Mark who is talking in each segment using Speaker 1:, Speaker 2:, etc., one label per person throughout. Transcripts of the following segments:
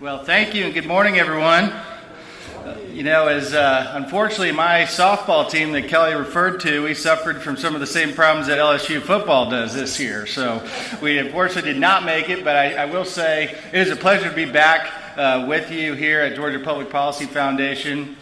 Speaker 1: Well, thank you and good morning, everyone. Unfortunately my softball team that Kelly referred to, we suffered from some of the same problems that LSU football does this year. So we unfortunately did not make it, but I will say it is a pleasure to be back with you here at Georgia Public Policy Foundation.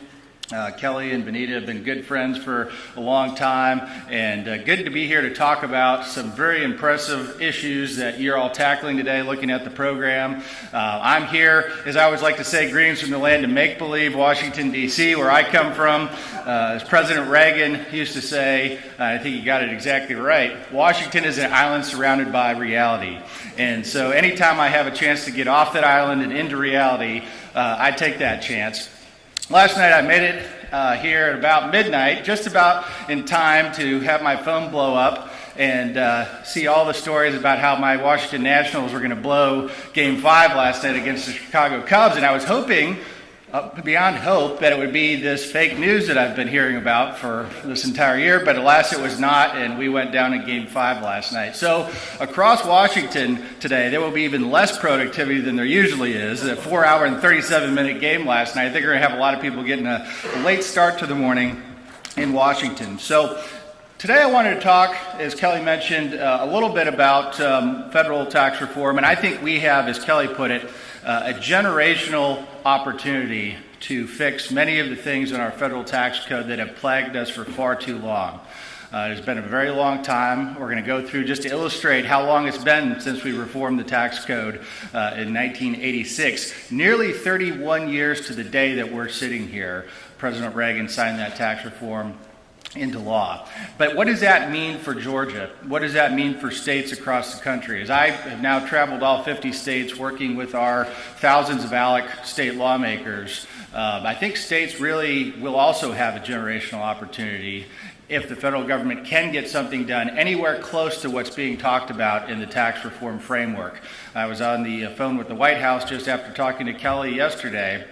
Speaker 1: Kelly and Benita have been good friends for a long time, and good to be here to talk about some very impressive issues that you're all tackling today, looking at the program. I'm here, as I always like to say, greetings from the land of make-believe, Washington, D.C., where I come from. As President Reagan used to say, I think he got it exactly right, Washington is an island surrounded by reality. And so anytime I have a chance to get off that island and into reality, I take that chance. Last night I made it here at about midnight, just about in time to have my phone blow up and see all the stories about how my Washington Nationals were going to blow Game 5 last night against the Chicago Cubs. And I was hoping, beyond hope, that it would be this fake news that I've been hearing about for this entire year, but alas it was not, and we went down in Game 5 last night. So across Washington today, there will be even less productivity than there usually is. A 4-hour and 37-minute game last night. I think we're going to have a lot of people getting a late start to the morning in Washington. So today I wanted to talk, as Kelly mentioned, a little bit about federal tax reform, and I think we have, as Kelly put it, a generational opportunity to fix many of the things in our federal tax code that have plagued us for far too long. It's been a very long time. We're going to go through just to illustrate how long it's been since we reformed the tax code in 1986. Nearly 31 years to the day that we're sitting here. President Reagan signed that tax reform into law. But what does that mean for Georgia? What does that mean for states across the country? As I have now traveled all 50 states working with our thousands of ALEC state lawmakers, I think states really will also have a generational opportunity if the federal government can get something done anywhere close to what's being talked about in the tax reform framework. I was on the phone with the White House just after talking to Kelly yesterday.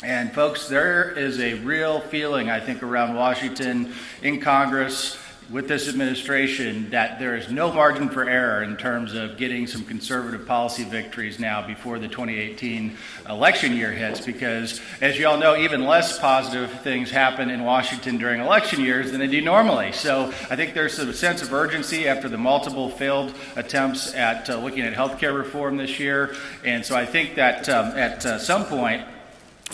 Speaker 1: And folks, there is a real feeling, I think, around Washington, in Congress, with this administration, that there is no margin for error in terms of getting some conservative policy victories now before the 2018 election year hits, because, as you all know, even less positive things happen in Washington during election years than they do normally. So I think there's a sense of urgency after the multiple failed attempts at looking at health care reform this year. And so I think that at some point,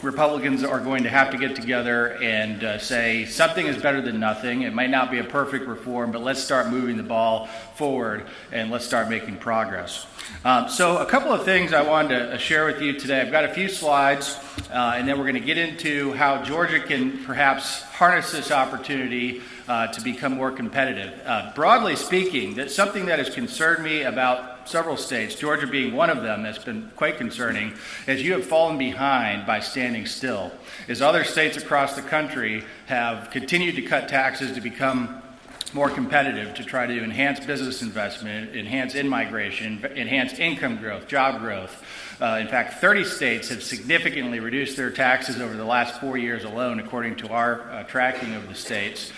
Speaker 1: Republicans are going to have to get together and say something is better than nothing. It might not be a perfect reform, but let's start moving the ball forward and let's start making progress. So a couple of things I wanted to share with you today. I've got a few slides, and then we're going to get into how Georgia can perhaps harness this opportunity to become more competitive. Broadly speaking, that's something that has concerned me about several states, Georgia being one of them, that's been quite concerning, as you have fallen behind by standing still, as other states across the country have continued to cut taxes to become more competitive, to try to enhance business investment, enhance in-migration, enhance income growth, job growth. In fact, 30 states have significantly reduced their taxes over the last 4 years alone, according to our tracking of the states.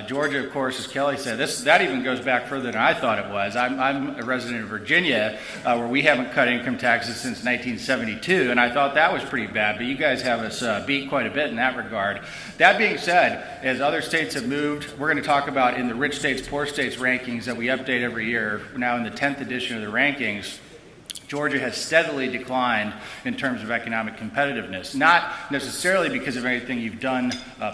Speaker 1: Georgia, of course, as Kelly said, that even goes back further than I thought it was. I'm a resident of Virginia, where we haven't cut income taxes since 1972, and I thought that was pretty bad, but you guys have us beat quite a bit in that regard. That being said, as other states have moved, we're going to talk about in the Rich States, Poor States rankings that we update every year, now in the 10th edition of the rankings, Georgia has steadily declined in terms of economic competitiveness, not necessarily because of anything you've done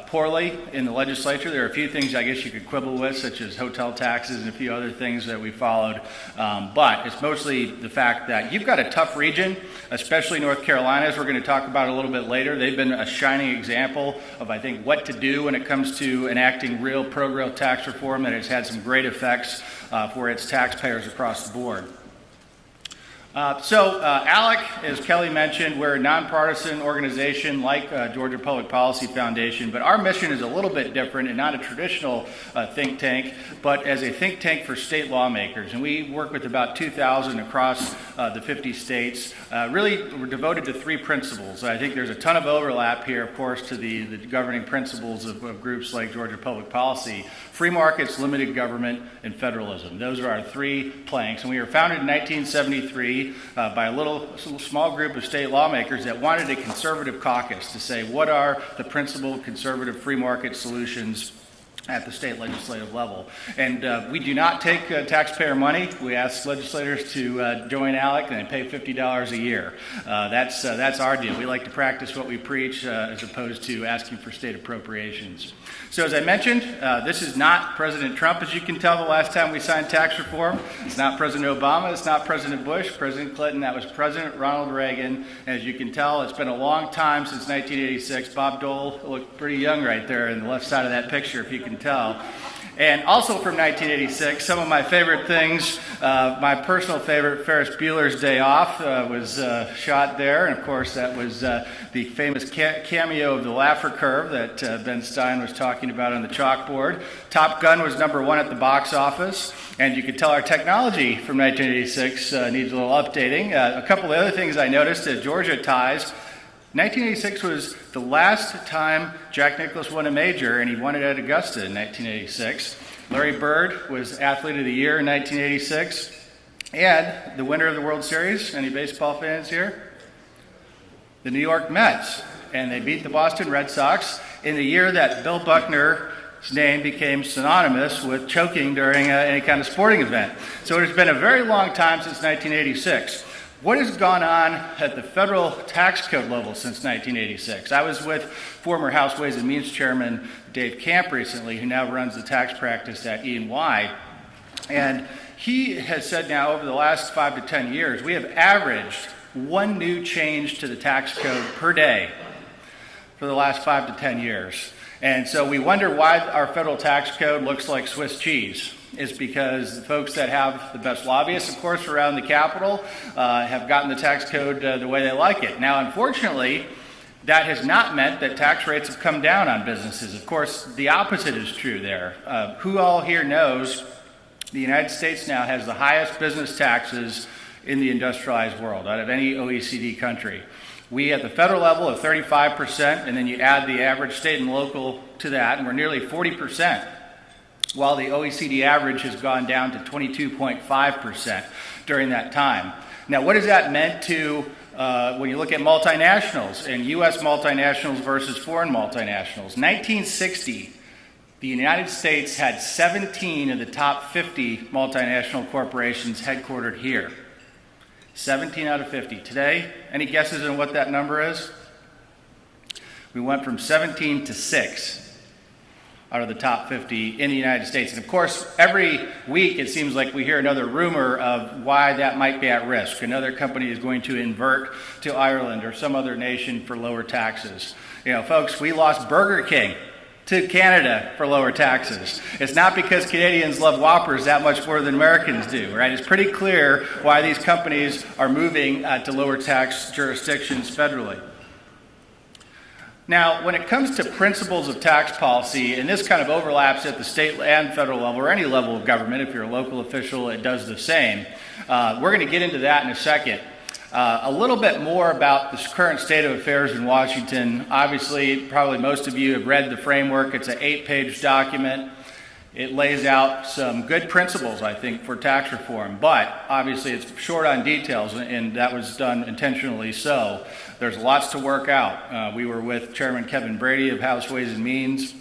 Speaker 1: poorly in the legislature. There are a few things I guess you could quibble with, such as hotel taxes and a few other things that we followed, but it's mostly the fact that you've got a tough region, especially North Carolina, as we're going to talk about a little bit later. They've been a shining example of, I think, what to do when it comes to enacting real pro-growth tax reform that has had some great effects for its taxpayers across the board. ALEC, as Kelly mentioned, we're a nonpartisan organization like Georgia Public Policy Foundation, but our mission is a little bit different and not a traditional think tank, but as a think tank for state lawmakers. And we work with about 2,000 across the 50 states. Really, we're devoted to three principles. I think there's a ton of overlap here, of course, to the governing principles of groups like Georgia Public Policy. Free markets, limited government, and federalism. Those are our three planks. And we were founded in 1973 committee by a small group of state lawmakers that wanted a conservative caucus to say what are the principal conservative free market solutions at the state legislative level. And we do not take taxpayer money. We ask legislators to join ALEC and they pay $50 a year. That's our deal. We like to practice what we preach as opposed to asking for state appropriations. So as I mentioned, this is not President Trump, as you can tell, the last time we signed tax reform. It's not President Obama. It's not President Bush, President Clinton. That was President Ronald Reagan. As you can tell, it's been a long time since 1986. Bob Dole looked pretty young right there in the left side of that picture, if you can tell. And also from 1986, some of my favorite things, my personal favorite, Ferris Bueller's Day Off, was shot there. And of course, that was the famous cameo of the Laffer Curve that Ben Stein was talking about on the chalkboard. Top Gun was #1 at the box office. And you could tell our technology from 1986 needs a little updating. A couple of other things I noticed, Georgia ties. 1986 was the last time Jack Nicklaus won a major, and he won it at Augusta in 1986. Larry Bird was Athlete of the Year in 1986. And the winner of the World Series, any baseball fans here? The New York Mets. And they beat the Boston Red Sox in the year that Bill Buckner's name became synonymous with choking during any kind of sporting event. So it has been a very long time since 1986. What has gone on at the federal tax code level since 1986? I was with former House Ways and Means Chairman Dave Camp recently, who now runs the tax practice at E&Y. And he has said now over the last 5 to 10 years, we have averaged one new change to the tax code per day for the last 5 to 10 years. And so we wonder why our federal tax code looks like Swiss cheese. Is because the folks that have the best lobbyists, of course, around the Capitol have gotten the tax code the way they like it. Now, unfortunately, that has not meant that tax rates have come down on businesses. Of course, the opposite is true there. Who all here knows the United States now has the highest business taxes in the industrialized world out of any OECD country? We at the federal level are 35%, and then you add the average state and local to that, and we're nearly 40%. While the OECD average has gone down to 22.5% during that time. Now, what has that meant to when you look at multinationals and U.S. multinationals versus foreign multinationals? 1960, the United States had 17 of the top 50 multinational corporations headquartered here. 17 out of 50. Today, any guesses on what that number is? We went from 17 to 6. Out of the top 50 in the United States. And of course, every week it seems like we hear another rumor of why that might be at risk. Another company is going to invert to Ireland or some other nation for lower taxes. You know, folks, we lost Burger King to Canada for lower taxes. It's not because Canadians love Whoppers that much more than Americans do, right? It's pretty clear why these companies are moving to lower tax jurisdictions federally. Now, when it comes to principles of tax policy, and this kind of overlaps at the state and federal level, or any level of government, if you're a local official, it does the same. We're going to get into that in a second. A little bit more about the current state of affairs in Washington. Obviously, probably most of you have read the framework. It's an 8-page document. It lays out some good principles, I think, for tax reform, but obviously it's short on details, and that was done intentionally so. There's lots to work out. We were with Chairman Kevin Brady of House Ways and Means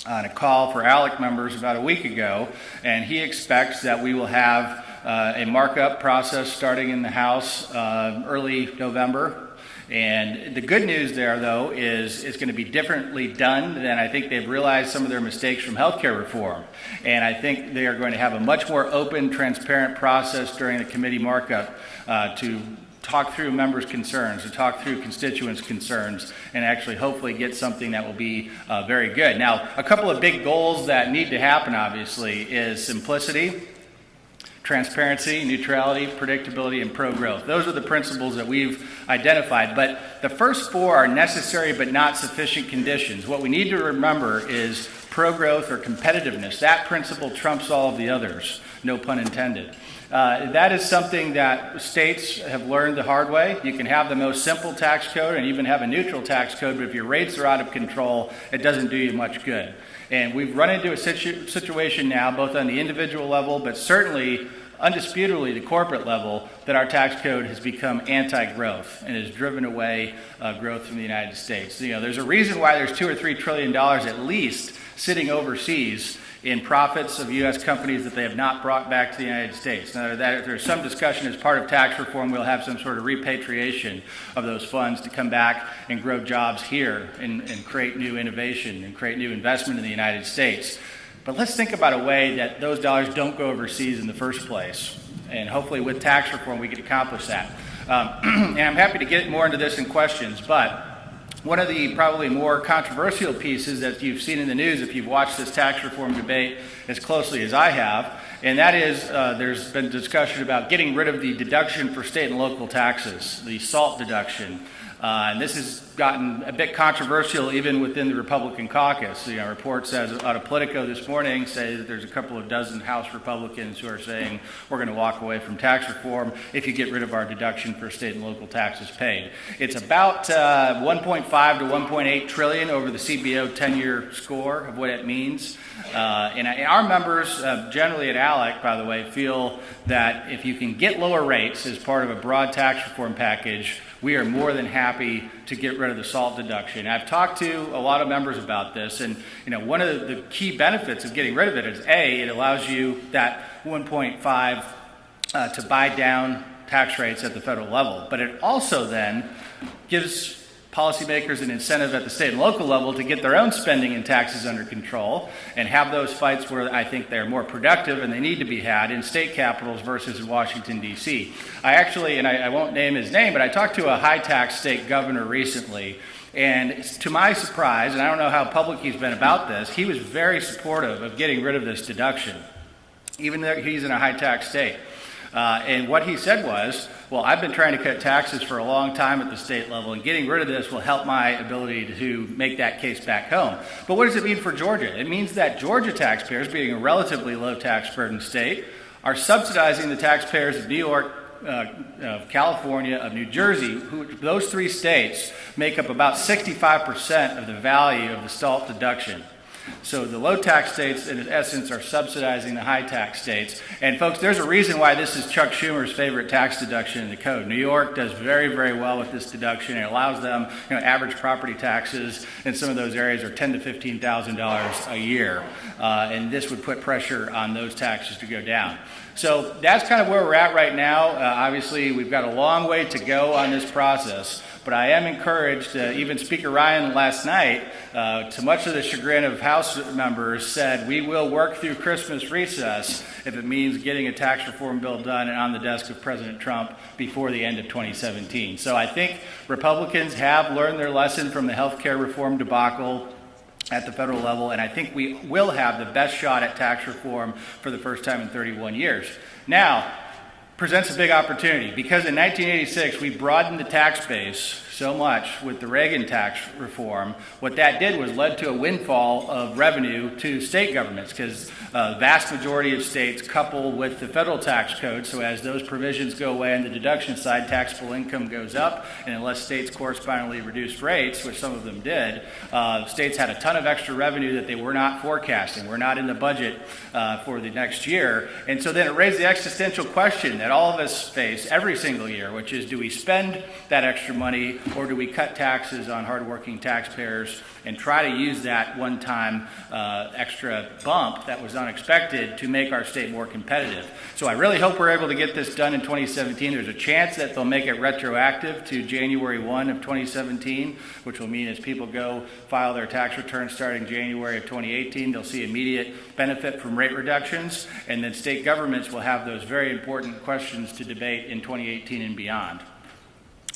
Speaker 1: on a call for ALEC members about a week ago, and he expects that we will have a markup process starting in the House early November. And the good news there, though, is it's going to be differently done than I think they've realized some of their mistakes from healthcare reform. And I think they are going to have a much more open, transparent process during the committee markup to talk through members' concerns, to talk through constituents' concerns, and actually hopefully get something that will be very good. Now, a couple of big goals that need to happen, obviously, is simplicity, transparency, neutrality, predictability, and pro-growth. Those are the principles that we've identified. But the first four are necessary but not sufficient conditions. What we need to remember is pro-growth or competitiveness. That principle trumps all of the others, no pun intended. That is something that states have learned the hard way. You can have the most simple tax code and even have a neutral tax code, but if your rates are out of control, it doesn't do you much good. And we've run into a situation now, both on the individual level, but certainly undisputedly the corporate level, that our tax code has become anti-growth and has driven away growth from the United States. There's a reason why there's $2 or $3 trillion at least sitting overseas in profits of U.S. companies that they have not brought back to the United States. Now, there's some discussion as part of tax reform, we'll have some sort of repatriation of those funds to come back and grow jobs here and create new innovation and create new investment in the United States. But let's think about a way that those dollars don't go overseas in the first place. And hopefully with tax reform we can accomplish that. And I'm happy to get more into this in questions, but one of the probably more controversial pieces that you've seen in the news if you've watched this tax reform debate as closely as I have, and that is there's been discussion about getting rid of the deduction for state and local taxes, the SALT deduction. And this has gotten a bit controversial even within the Republican caucus. Reports out of Politico this morning say that there's a couple of dozen House Republicans who are saying we're going to walk away from tax reform if you get rid of our deduction for state and local taxes paid. It's about 1.5 to 1.8 trillion over the CBO 10-year score of what it means. And our members, generally at ALEC, by the way, feel that if you can get lower rates as part of a broad tax reform package, we are more than happy to get rid of the SALT deduction. I've talked to a lot of members about this, and one of the key benefits of getting rid of it is it allows you that 1.5 to buy down tax rates at the federal level, but it also then gives policymakers an incentive at the state and local level to get their own spending and taxes under control and have those fights where I think they're more productive and they need to be had in state capitals versus in Washington, D.C. I actually, and I won't name his name, but I talked to a high-tax state governor recently, and to my surprise, and I don't know how public he's been about this, he was very supportive of getting rid of this deduction, even though he's in a high-tax state. And what he said was, well, I've been trying to cut taxes for a long time at the state level, and getting rid of this will help my ability to make that case back home. But what does it mean for Georgia? It means that Georgia taxpayers, being a relatively low tax burden state, are subsidizing the taxpayers of New York, of California, of New Jersey, those three states make up about 65% of the value of the SALT deduction. So the low tax states, in essence, are subsidizing the high tax states. And folks, there's a reason why this is Chuck Schumer's favorite tax deduction in the code. New York does very, very well with this deduction. It allows them, average property taxes in some of those areas are $10,000 to $15,000 a year. And this would put pressure on those taxes to go down. So that's kind of where we're at right now. Obviously, we've got a long way to go on this process. But I am encouraged, even Speaker Ryan last night, to much of the chagrin of House members, said we will work through Christmas recess if it means getting a tax reform bill done and on the desk of President Trump before the end of 2017. So I think Republicans have learned their lesson from the health care reform debacle at the federal level, and I think we will have the best shot at tax reform for the first time in 31 years. Now, presents a big opportunity because in 1986 we broadened the tax base so much with the Reagan tax reform. What that did was led to a windfall of revenue to state governments because the vast majority of states couple with the federal tax code. So as those provisions go away on the deduction side, taxable income goes up, and unless states correspondingly reduced rates, which some of them did, states had a ton of extra revenue that they were not forecasting, were not in the budget for the next year. And so then it raised the existential question that all of us face every single year, which is, do we spend that extra money or do we cut taxes on hardworking taxpayers and try to use that one-time extra bump that was unexpected to make our state more competitive? So I really hope we're able to get this done in 2017. There's a chance that they'll make it retroactive to January 1 of 2017, which will mean as people go file their tax returns starting January of 2018, they'll see immediate benefit from rate reductions, and then state governments will have those very important questions to debate in 2018 and beyond.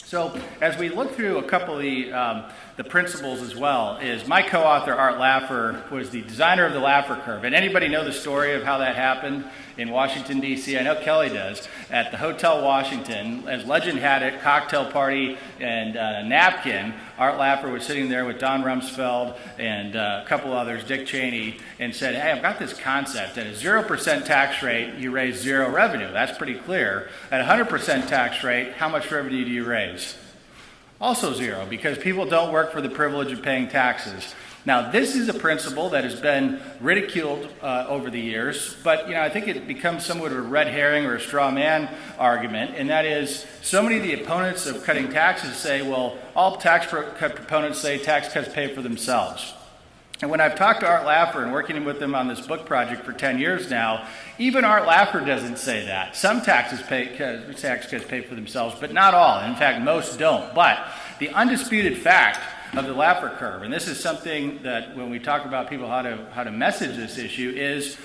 Speaker 1: So as we look through a couple of the principles as well, is my co-author Art Laffer was the designer of the Laffer Curve. And anybody know the story of how that happened in Washington, D.C.? I know Kelly does. At the Hotel Washington, as legend had it, cocktail party and napkin, Art Laffer was sitting there with Don Rumsfeld and a couple others, Dick Cheney, and said, hey, I've got this concept. At a 0% tax rate, you raise zero revenue. That's pretty clear. At a 100% tax rate, how much revenue do you raise? Also zero, because people don't work for the privilege of paying taxes. Now, this is a principle that has been ridiculed over the years, but I think it becomes somewhat of a red herring or a straw man argument, and that is so many of the opponents of cutting taxes say, well, all tax cut proponents say tax cuts pay for themselves. And when I've talked to Art Laffer and working with him on this book project for 10 years now, even Art Laffer doesn't say that. Some tax cuts pay for themselves, but not all. In fact, most don't. But the undisputed fact of the Laffer Curve, and this is something that when we talk about people how to message this issue, is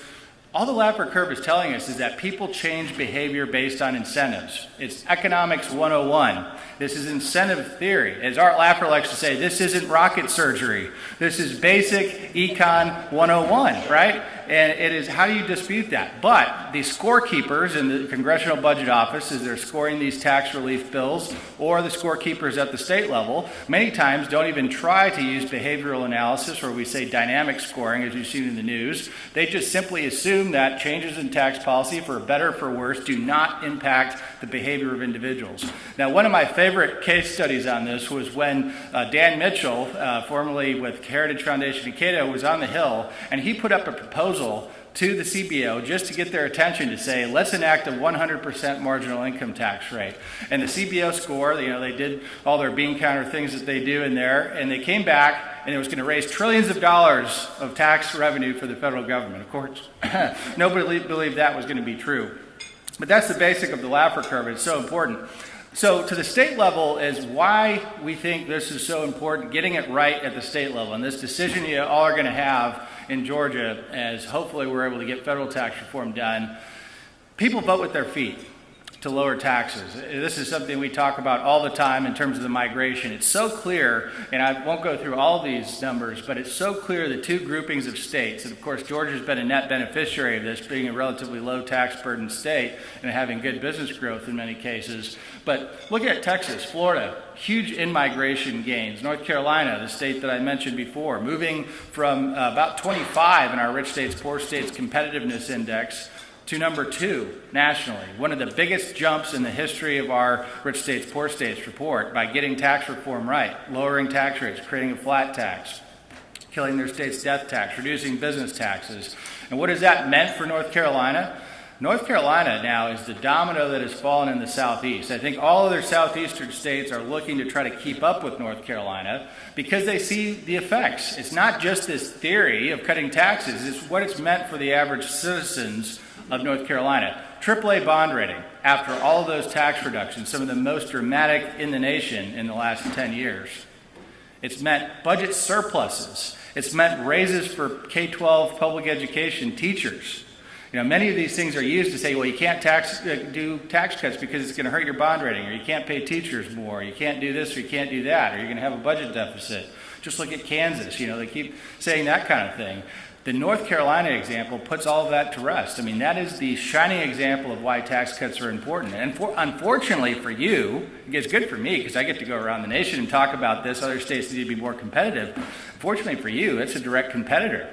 Speaker 1: all the Laffer Curve is telling us is that people change behavior based on incentives. It's economics 101. This is incentive theory. As Art Laffer likes to say, this isn't rocket surgery. This is basic econ 101, right? And it is, how do you dispute that? But the scorekeepers in the Congressional Budget Office, as they're scoring these tax relief bills, or the scorekeepers at the state level, many times don't even try to use behavioral analysis, or we say dynamic scoring, as you've seen in the news. They just simply assume that changes in tax policy, for better or for worse, do not impact the behavior of individuals. Now, one of my favorite case studies on this was when Dan Mitchell, formerly with Heritage Foundation in Cato, was on the Hill, and he put up a proposal to the CBO just to get their attention to say, let's enact a 100% marginal income tax rate. And the CBO score, they did all their bean counter things that they do in there, and they came back and it was going to raise trillions of dollars of tax revenue for the federal government. Of course, nobody believed that was going to be true. But that's the basic of the Laffer Curve. It's so important. So to the state level is why we think this is so important, getting it right at the state level. And this decision you all are going to have in Georgia, as hopefully we're able to get federal tax reform done, people vote with their feet to lower taxes. This is something we talk about all the time in terms of the migration. It's so clear, and I won't go through all these numbers, but it's so clear the two groupings of states, and of course Georgia's been a net beneficiary of this, being a relatively low tax burden state and having good business growth in many cases. But look at Texas, Florida, huge in-migration gains. North Carolina, the state that I mentioned before, moving from about 25 in our rich states, poor states competitiveness index to number 2 nationally. One of the biggest jumps in the history of our rich states, poor states report by getting tax reform right, lowering tax rates, creating a flat tax, killing their state's death tax, reducing business taxes. And what has that meant for North Carolina? North Carolina now is the domino that has fallen in the Southeast. I think all other Southeastern states are looking to try to keep up with North Carolina because they see the effects. It's not just this theory of cutting taxes, it's what it's meant for the average citizens of North Carolina. AAA bond rating, after all of those tax reductions, some of the most dramatic in the nation in the last 10 years. It's meant budget surpluses. It's meant raises for K-12 public education teachers. Many of these things are used to say, well, you can't do tax cuts because it's going to hurt your bond rating, or you can't pay teachers more, or you can't do this, or you can't do that, or you're going to have a budget deficit. Just look at Kansas. They keep saying that kind of thing. The North Carolina example puts all of that to rest. That is the shining example of why tax cuts are important. And unfortunately for you, it's good for me because I get to go around the nation and talk about this. Other states need to be more competitive. Fortunately for you, it's a direct competitor.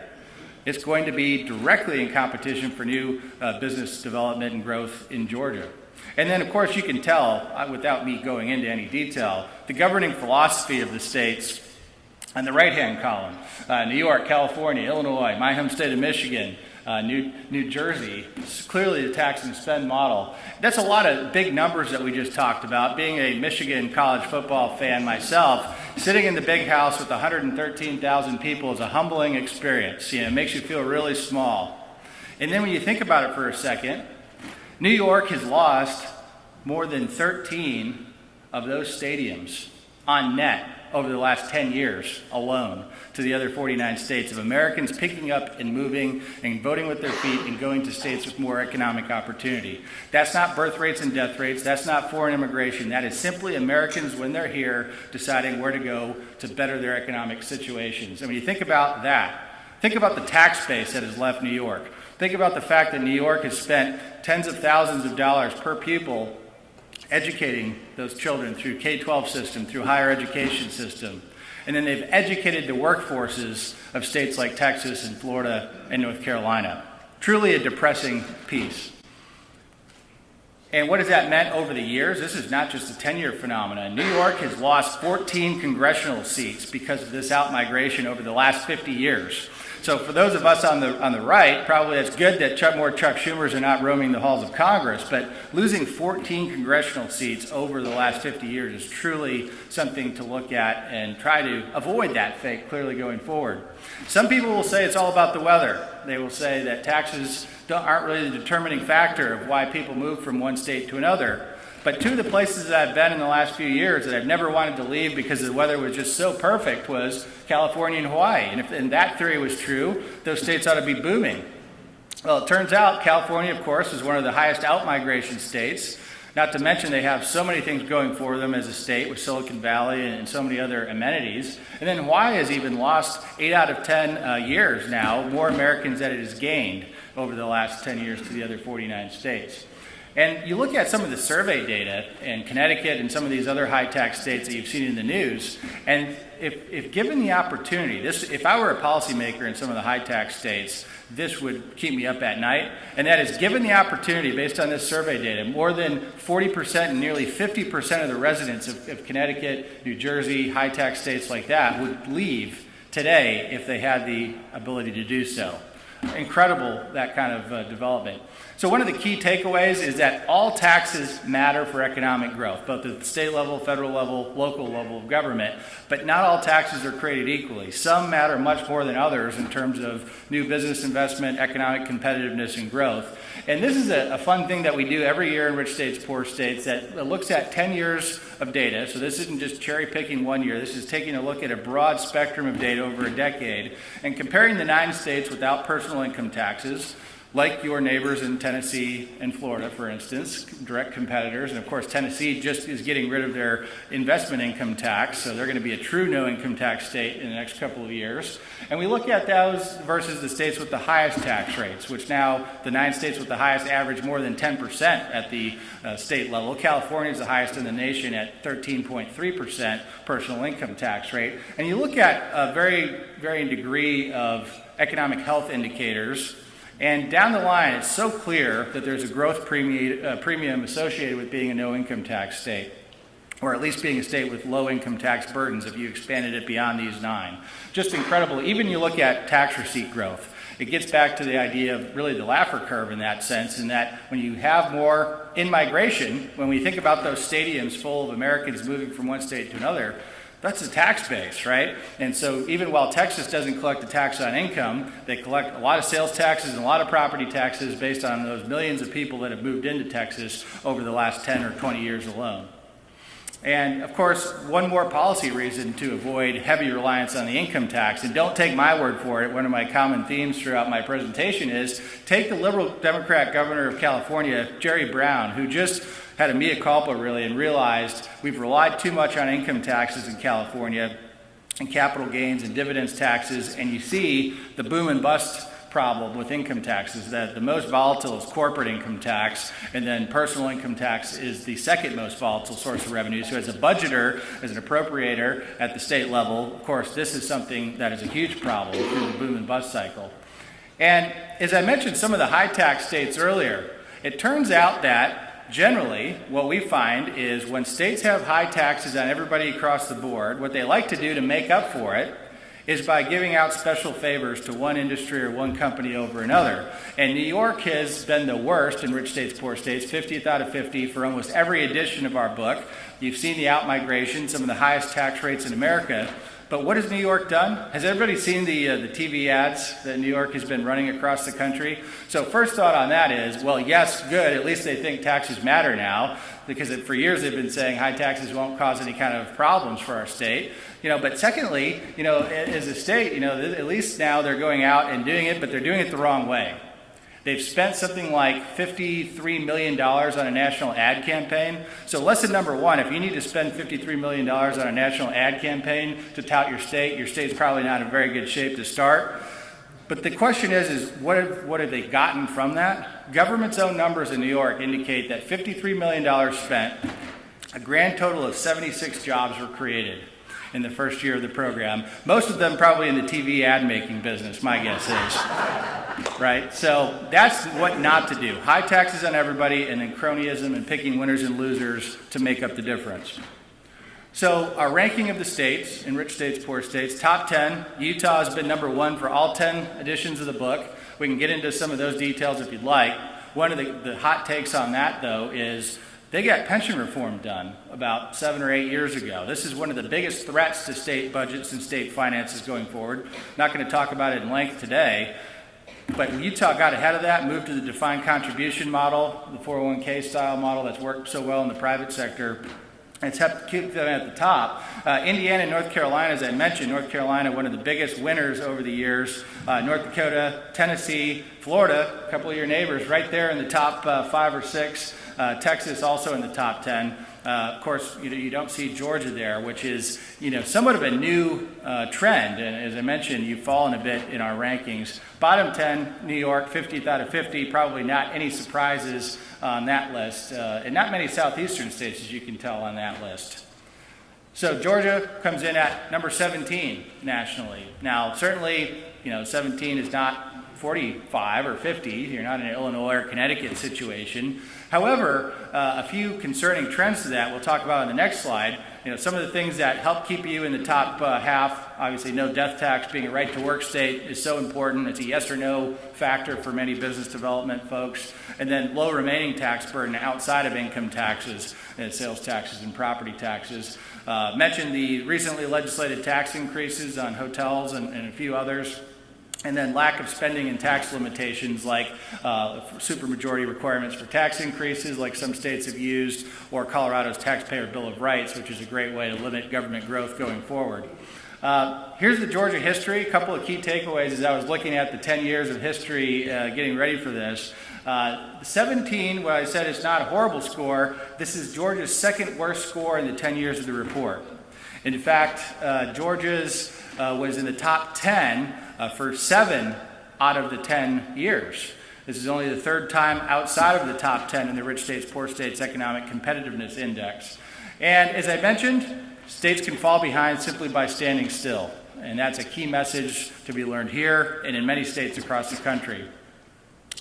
Speaker 1: It's going to be directly in competition for new business development and growth in Georgia. And then, of course, you can tell, without me going into any detail, the governing philosophy of the states on the right-hand column, New York, California, Illinois, my home state of Michigan, New Jersey, clearly the tax and spend model. That's a lot of big numbers that we just talked about. Being a Michigan college football fan myself, sitting in the big house with 113,000 people is a humbling experience. It makes you feel really small. And then when you think about it for a second, New York has lost more than 13 of those stadiums on net over the last 10 years alone to the other 49 states of Americans picking up and moving and voting with their feet and going to states with more economic opportunity. That's not birth rates and death rates. That's not foreign immigration. That is simply Americans, when they're here, deciding where to go to better their economic situations. And when you think about that, think about the tax base that has left New York. Think about the fact that New York has spent tens of thousands of dollars per pupil educating those children through K-12 system, through higher education system. And then they've educated the workforces of states like Texas and Florida and North Carolina. Truly a depressing piece. And what has that meant over the years? This is not just a 10-year phenomenon. New York has lost 14 congressional seats because of this outmigration over the last 50 years. So for those of us on the right, probably it's good that more Chuck Schumers are not roaming the halls of Congress, but losing 14 congressional seats over the last 50 years is truly something to look at and try to avoid that fate clearly going forward. Some people will say it's all about the weather. They will say that taxes aren't really the determining factor of why people move from one state to another. But two of the places that I've been in the last few years that I've never wanted to leave because the weather was just so perfect was California and Hawaii. And if that theory was true, those states ought to be booming. Well, it turns out California, of course, is one of the highest outmigration states. Not to mention they have so many things going for them as a state with Silicon Valley and so many other amenities. And then Hawaii has even lost 8 out of 10 years now, more Americans than it has gained over the last 10 years to the other 49 states. And you look at some of the survey data in Connecticut and some of these other high-tax states that you've seen in the news, and if given the opportunity, if I were a policymaker in some of the high-tax states, this would keep me up at night, and that is given the opportunity based on this survey data, more than 40% and nearly 50% of the residents of Connecticut, New Jersey, high-tax states like that would leave today if they had the ability to do so. Incredible, that kind of development. So one of the key takeaways is that all taxes matter for economic growth, both at the state level, federal level, local level of government, but not all taxes are created equally. Some matter much more than others in terms of new business investment, economic competitiveness, and growth. And this is a fun thing that we do every year in Rich States, Poor States that looks at 10 years of data. So this isn't just cherry picking one year. This is taking a look at a broad spectrum of data over a decade and comparing the 9 states without personal income taxes, like your neighbors in Tennessee and Florida, for instance, direct competitors. And of course, Tennessee just is getting rid of their investment income tax, so they're going to be a true no income tax state in the next couple of years. And we look at those versus the states with the highest tax rates, which now the 9 states with the highest average more than 10% at the state level. California is the highest in the nation at 13.3% personal income tax rate. And you look at a varying degree of economic health indicators, and down the line, it's so clear that there's a growth premium associated with being a no-income tax state, or at least being a state with low income tax burdens if you expanded it beyond these 9. Just incredible. Even you look at tax receipt growth. It gets back to the idea of really the Laffer Curve in that sense, in that when you have more in-migration, when we think about those stadiums full of Americans moving from one state to another, that's the tax base, right? And so even while Texas doesn't collect a tax on income, they collect a lot of sales taxes and a lot of property taxes based on those millions of people that have moved into Texas over the last 10 or 20 years alone. And of course, one more policy reason to avoid heavy reliance on the income tax, and don't take my word for it, one of my common themes throughout my presentation is take the liberal Democrat governor of California, Jerry Brown, who just had a mea culpa really and realized we've relied too much on income taxes in California and capital gains and dividends taxes, and you see the boom and bust problem with income taxes, that the most volatile is corporate income tax, and then personal income tax is the second most volatile source of revenue. So as a budgeter, as an appropriator at the state level, of course, this is something that is a huge problem through the boom and bust cycle. And as I mentioned some of the high tax states earlier, it turns out that generally, what we find is when states have high taxes on everybody across the board, what they like to do to make up for it is by giving out special favors to one industry or one company over another. And New York has been the worst in Rich States, Poor States, 50th out of 50 for almost every edition of our book. You've seen the outmigration, some of the highest tax rates in America. But what has New York done? Has everybody seen the TV ads that New York has been running across the country? So first thought on that is, well, yes, good. At least they think taxes matter now, because for years they've been saying high taxes won't cause any kind of problems for our state. But secondly, as a state, at least now they're going out and doing it, but they're doing it the wrong way. They've spent something like $53 million on a national ad campaign. So lesson number one, if you need to spend $53 million on a national ad campaign to tout your state's probably not in very good shape to start. But the question is what have they gotten from that? Government's own numbers in New York indicate that $53 million spent, a grand total of 76 jobs were created. in the first year of the program. Most of them probably in the TV ad making business, my guess is. Right? So that's what not to do. High taxes on everybody, and then cronyism and picking winners and losers to make up the difference. So our ranking of the states, in rich states, poor states, top 10, Utah has been number 1 for all 10 editions of the book. We can get into some of those details if you'd like. One of the hot takes on that, though, is they got pension reform done about 7 or 8 years ago. This is one of the biggest threats to state budgets and state finances going forward. Not going to talk about it in length today, but Utah got ahead of that, moved to the defined contribution model, the 401k style model that's worked so well in the private sector. It's helped keep them at the top. Indiana and North Carolina, as I mentioned, North Carolina, one of the biggest winners over the years. North Dakota, Tennessee, Florida, a couple of your neighbors, right there in the top 5 or 6. Texas also in the top 10. Of course, you don't see Georgia there, which is somewhat of a new trend. And as I mentioned, you've fallen a bit in our rankings. Bottom 10, New York, 50th out of 50. Probably not any surprises on that list, and not many southeastern states, as you can tell on that list. So Georgia comes in at number 17 nationally. Now, certainly, 17 is not 45 or 50. You're not in an Illinois or Connecticut situation. However, a few concerning trends to that we'll talk about on the next slide. Some of the things that help keep you in the top half, obviously no death tax, being a right to work state is so important. It's a yes or no factor for many business development folks. And then low remaining tax burden outside of income taxes, sales taxes and property taxes. Mentioned the recently legislated tax increases on hotels and a few others. And then lack of spending and tax limitations like supermajority requirements for tax increases like some states have used, or Colorado's Taxpayer Bill of Rights, which is a great way to limit government growth going forward. Here's the Georgia history. A couple of key takeaways as I was looking at the 10 years of history getting ready for this. 17, what I said is not a horrible score. This is Georgia's second worst score in the 10 years of the report. In fact, Georgia's was in the top 10 for 7 out of the 10 years. This is only the third time outside of the top 10 in the Rich States, Poor States Economic Competitiveness Index. And as I mentioned, states can fall behind simply by standing still. And that's a key message to be learned here and in many states across the country.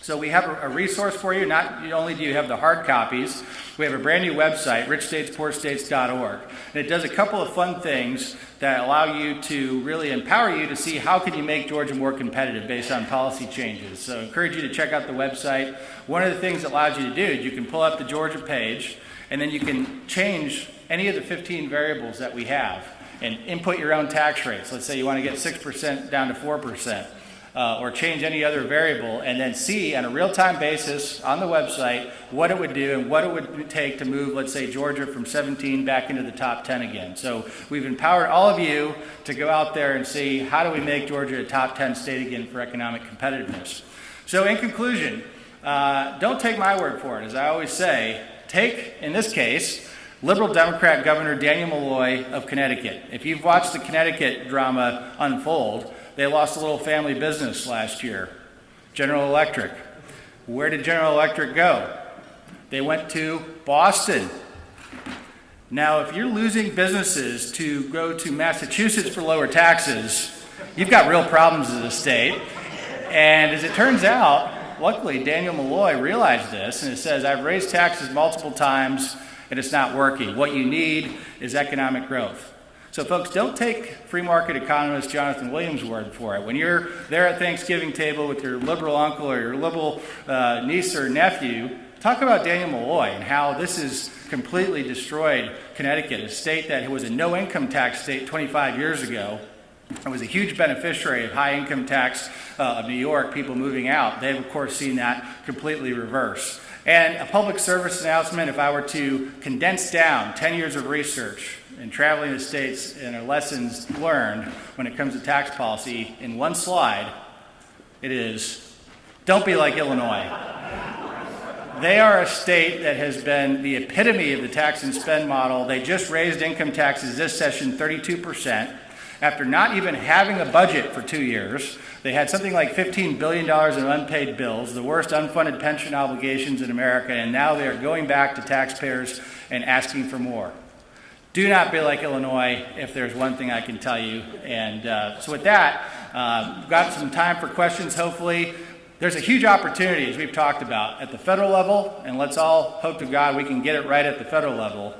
Speaker 1: So we have a resource for you. Not only do you have the hard copies, we have a brand new website, richstatespoorstates.org. And it does a couple of fun things that allow you to really empower you to see how can you make Georgia more competitive based on policy changes. So I encourage you to check out the website. One of the things it allows you to do is you can pull up the Georgia page, and then you can change any of the 15 variables that we have and input your own tax rates. Let's say you want to get 6% down to 4%. Or change any other variable, and then see on a real-time basis on the website what it would do and what it would take to move, let's say, Georgia from 17 back into the top 10 again. So we've empowered all of you to go out there and see how do we make Georgia a top 10 state again for economic competitiveness. So in conclusion, don't take my word for it. As I always say, take, in this case, Liberal Democrat Governor Daniel Malloy of Connecticut. If you've watched the Connecticut drama unfold, they lost a little family business last year, General Electric. Where did General Electric go? They went to Boston. Now, if you're losing businesses to go to Massachusetts for lower taxes, you've got real problems as a state. And as it turns out, luckily, Daniel Malloy realized this, and it says, I've raised taxes multiple times, and it's not working. What you need is economic growth. So folks, don't take free market economist Jonathan Williams' word for it. When you're there at Thanksgiving table with your liberal uncle or your liberal niece or nephew, talk about Daniel Malloy and how this has completely destroyed Connecticut, a state that was a no-income tax state 25 years ago and was a huge beneficiary of high income tax of New York, people moving out. They've, of course, seen that completely reverse. And a public service announcement, if I were to condense down 10 years of research and traveling the states and our lessons learned when it comes to tax policy in one slide, it is, don't be like Illinois. They are a state that has been the epitome of the tax and spend model. They just raised income taxes this session 32%. After not even having a budget for 2 years, they had something like $15 billion in unpaid bills, the worst unfunded pension obligations in America, and now they are going back to taxpayers and asking for more. Do not be like Illinois, if there's one thing I can tell you. And so with that, we've got some time for questions, hopefully. There's a huge opportunity, as we've talked about, at the federal level, and let's all hope to God we can get it right at the federal level.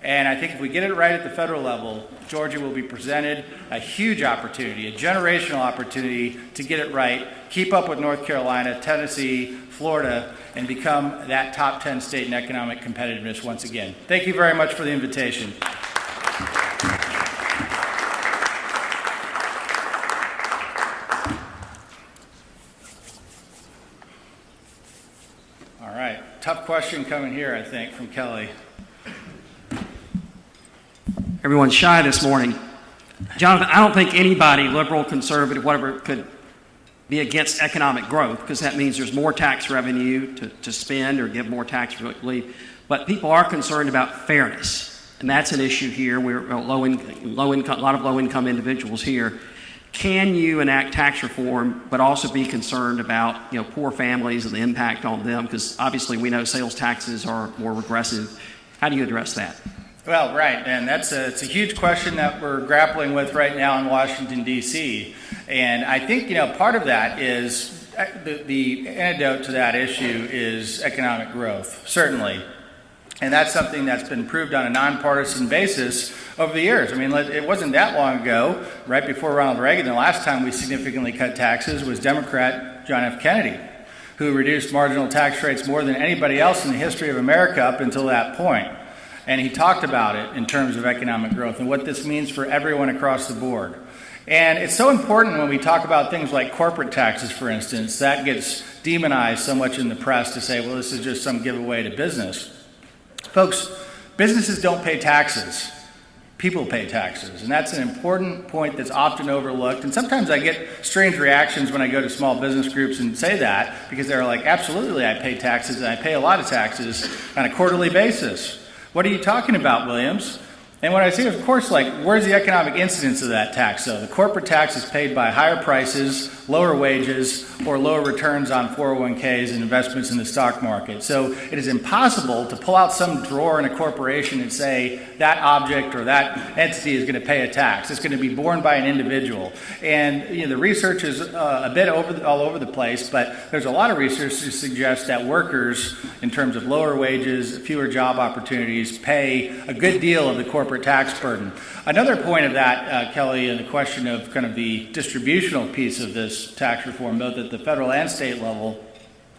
Speaker 1: And I think if we get it right at the federal level, Georgia will be presented a huge opportunity, a generational opportunity to get it right, keep up with North Carolina, Tennessee, Florida, and become that top 10 state in economic competitiveness once again. Thank you very much for the invitation. All right, tough question coming here, I think, from Kelly.
Speaker 2: Everyone's shy this morning. Jonathan, I don't think anybody, liberal, conservative, whatever, could be against economic growth, because that means there's more tax revenue to spend or give more tax relief. But people are concerned about fairness, and that's an issue here. We're a lot of low-income individuals here. Can you enact tax reform, but also be concerned about poor families and the impact on them? Because obviously we know sales taxes are more regressive. How do you address that?
Speaker 1: Well, right, and it's a huge question that we're grappling with right now in Washington, D.C. And I think, part of that is the antidote to that issue is economic growth, certainly. And that's something that's been proved on a nonpartisan basis over the years. I mean, it wasn't that long ago, right before Ronald Reagan, the last time we significantly cut taxes was Democrat John F. Kennedy, who reduced marginal tax rates more than anybody else in the history of America up until that point. And he talked about it in terms of economic growth and what this means for everyone across the board. And it's so important when we talk about things like corporate taxes, for instance, that gets demonized so much in the press to say, well, this is just some giveaway to business. Folks, businesses don't pay taxes. People pay taxes. And that's an important point that's often overlooked. And sometimes I get strange reactions when I go to small business groups and say that, because they're like, absolutely, I pay taxes, and I pay a lot of taxes on a quarterly basis. What are you talking about, Williams? And when I say, of course, where's the economic incidence of that tax, though? The corporate tax is paid by higher prices, lower wages, or lower returns on 401ks and investments in the stock market. So it is impossible to pull out some drawer in a corporation and say that object or that entity is going to pay a tax. It's going to be borne by an individual. And the research is a bit all over the place, but there's a lot of research to suggest that workers, in terms of lower wages, fewer job opportunities, pay a good deal of the corporate tax burden. Another point of that, Kelly, and the question of kind of the distributional piece of this tax reform, both at the federal and state level,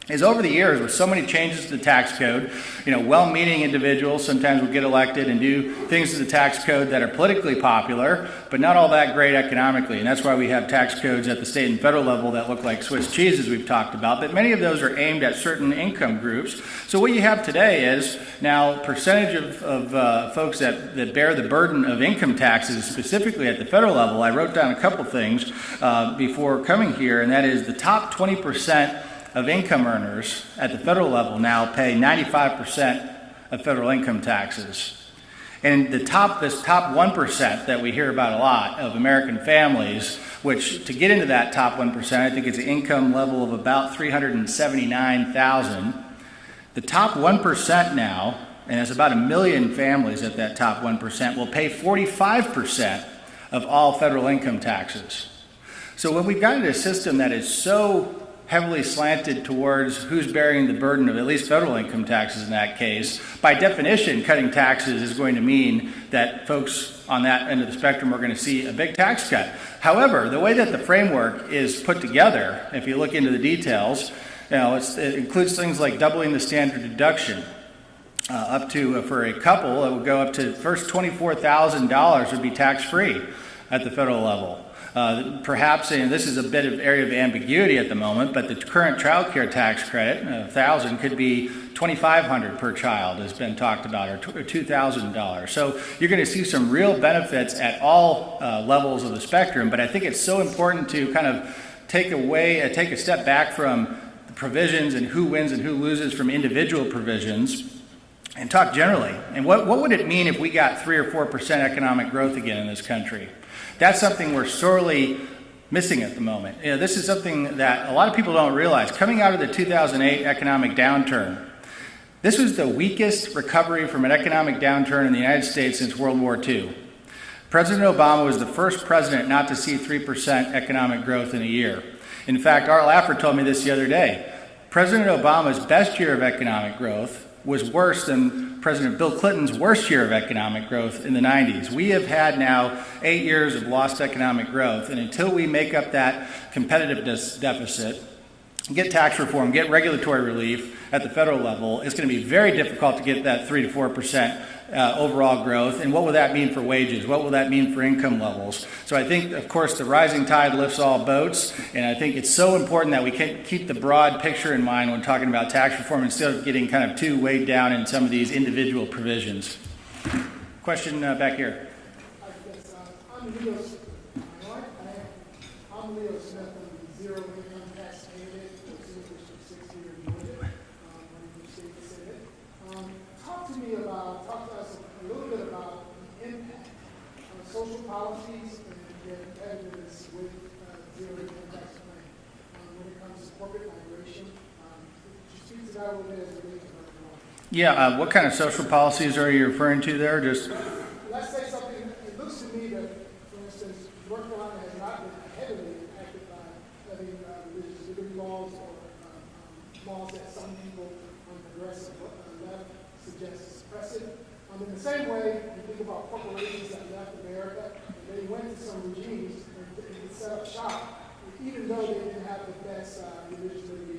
Speaker 1: is over the years, with so many changes to the tax code, well-meaning individuals sometimes will get elected and do things to the tax code that are politically popular, but not all that great economically. And that's why we have tax codes at the state and federal level that look like Swiss cheese, as we've talked about. But many of those are aimed at certain income groups. So what you have today is now percentage of folks that bear the burden of income taxes, specifically at the federal level. I wrote down a couple things before coming here, and that is the top 20% of income earners at the federal level now pay 95% of federal income taxes. And this top 1% that we hear about a lot of American families, which to get into that top 1%, I think it's an income level of about $379,000. The top 1% now, and it's about 1 million families at that top 1%, will pay 45% of all federal income taxes. So when we've got a system that is so heavily slanted towards who's bearing the burden of at least federal income taxes in that case, by definition, cutting taxes is going to mean that folks on that end of the spectrum are going to see a big tax cut. However, the way that the framework is put together, if you look into the details, it includes things like doubling the standard deduction. Up to, for a couple, it would go up to first $24,000 would be tax-free at the federal level. Perhaps, and this is a bit of area of ambiguity at the moment, but the current child care tax credit, $1,000, could be $2,500 per child, has been talked about, or $2,000. So you're going to see some real benefits at all levels of the spectrum, but I think it's so important to kind of take a step back from the provisions and who wins and who loses from individual provisions and talk generally. And what would it mean if we got 3 or 4% economic growth again in this country? That's something we're sorely missing at the moment. This is something that a lot of people don't realize. Coming out of the 2008 economic downturn, This was the weakest recovery from an economic downturn in the United States since World War II. President Obama was the first president not to see 3% economic growth in a year. In fact, Art Laffer told me this the other day. President Obama's best year of economic growth was worse than President Bill Clinton's worst year of economic growth in the 90s. We have had now 8 years of lost economic growth, and until we make up that competitiveness deficit, get tax reform, get regulatory relief at the federal level, it's going to be very difficult to get that 3 to 4% overall growth. And what will that mean for wages? What will that mean for income levels? So I think, of course, the rising tide lifts all boats, and I think it's so important that we can keep the broad picture in mind when talking about tax reform instead of getting kind of too weighed down in some of these individual provisions. Question back here.
Speaker 3: I'm Leo Smith. I'm the zero income tax candidate for District 60 here in Georgia, running for state senate. Talk to us a little bit about the impact of social policies and their competitiveness with zero income tax plan when it comes to corporate migration. Could you speak to that a little bit as it relates to that?
Speaker 1: Yeah, what kind of social policies are you referring to there?
Speaker 3: Let's say something. It looks to me that, for instance, North Carolina has not been heavily impacted by having religious liberty laws or laws that some people on the progressive left suggest is suppressive. In the same way, you think about corporations that left America, and they went to some regimes and set up shop, even though they didn't have the best religious liberty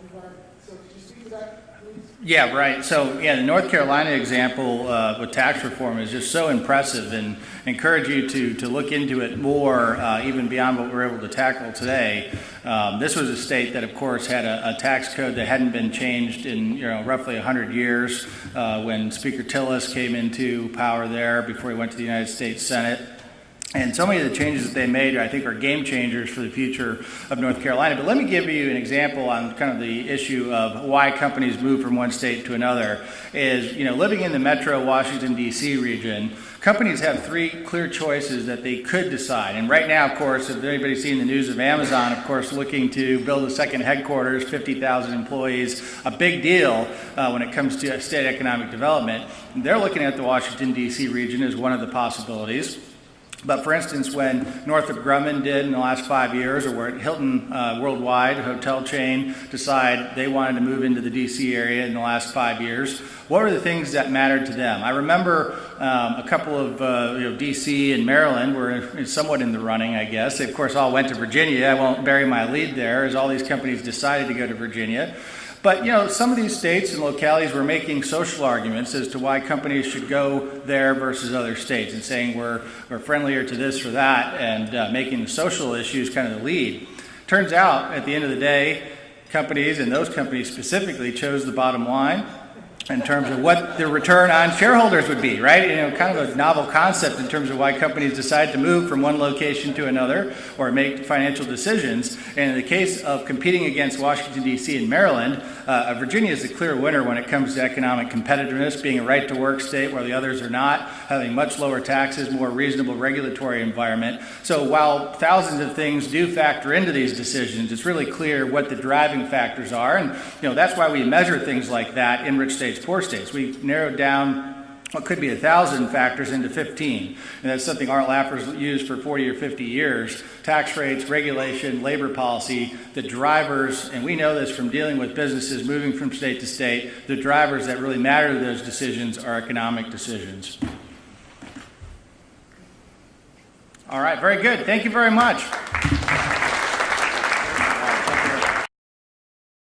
Speaker 3: environment. So could you speak to that, please?
Speaker 1: Yeah, right. So, yeah, the North Carolina example with tax reform is just so impressive, and encourage you to look into it more, even beyond what we're able to tackle today. This was a state that, of course, had a tax code that hadn't been changed in roughly 100 years when Speaker Tillis came into power there before he went to the United States Senate. And so many of the changes that they made, I think, are game changers for the future of North Carolina. But let me give you an example on kind of the issue of why companies move from one state to another. Is, living in the metro Washington, D.C. region, companies have three clear choices that they could decide. And right now, of course, if anybody's seen the news of Amazon, of course, looking to build a second headquarters, 50,000 employees, a big deal when it comes to state economic development. They're looking at the Washington, D.C. region as one of the possibilities. But for instance, when Northrop Grumman did in the last 5 years, or where Hilton Worldwide, a hotel chain, decide they wanted to move into the D.C. area in the last 5 years, what were the things that mattered to them? I remember a couple of D.C. and Maryland were somewhat in the running, I guess. They, of course, all went to Virginia. I won't bury my lead there, as all these companies decided to go to Virginia. But, some of these states and localities were making social arguments as to why companies should go there versus other states, and saying we're friendlier to this or that, and making the social issues kind of the lead. Turns out, at the end of the day, companies, and those companies specifically, chose the bottom line in terms of what the return on shareholders would be, right? Kind of a novel concept in terms of why companies decide to move from one location to another or make financial decisions. And in the case of competing against Washington, D.C. and Maryland, Virginia is the clear winner when it comes to economic competitiveness, being a right-to-work state where the others are not, having much lower taxes, more reasonable regulatory environment. So while thousands of things do factor into these decisions, it's really clear what the driving factors are. And that's why we measure things like that in rich states, poor states. We narrowed down what could be 1,000 factors into 15. And that's something Art Laffer's used for 40 or 50 years. Tax rates, regulation, labor policy, the drivers, and we know this from dealing with businesses moving from state to state, the drivers that really matter to those decisions are economic decisions. All right, very good. Thank you very much.